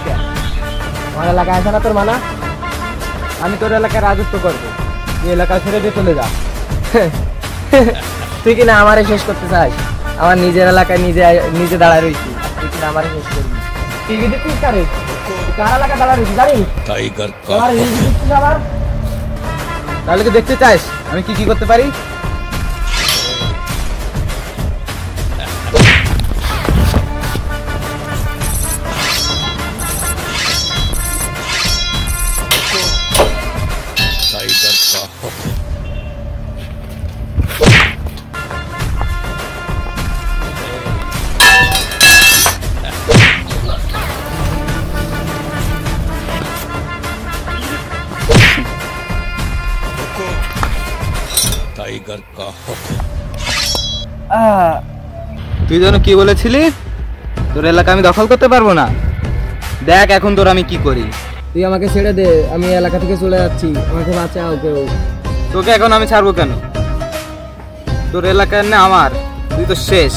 কেন? আমার এলাকায় আসে না তোর মানা? আমি তোর এলাকায় রাজত্ব করবো, তুই এলাকা ছেড়ে দিয়ে চলে যা। তুই কিনা আমারে শেষ করতে চাস? আমার নিজের এলাকায় নিজে দাঁড়ায় রয়েছি, তুই কিনা আমারে শেষ করবি? তুই কিন্তু তুই কার এলাকায় দাঁড়ায় রয়েছি জানিস? তাহলে কি দেখতে চাস আমি কি কি করতে পারি? তুই যেন কি বলেছিলি তোর এলাকা আমি দখল করতে পারবো না? দেখ এখন তোর আমি কি করি। তুই আমাকে ছেড়ে দে, আমি এলাকা থেকে চলে যাচ্ছি, আমাকে বাঁচাও কেউ। তোকে এখন আমি ছাড়বো কেন? তোর এলাকার না আমার, তুই তো শেষ।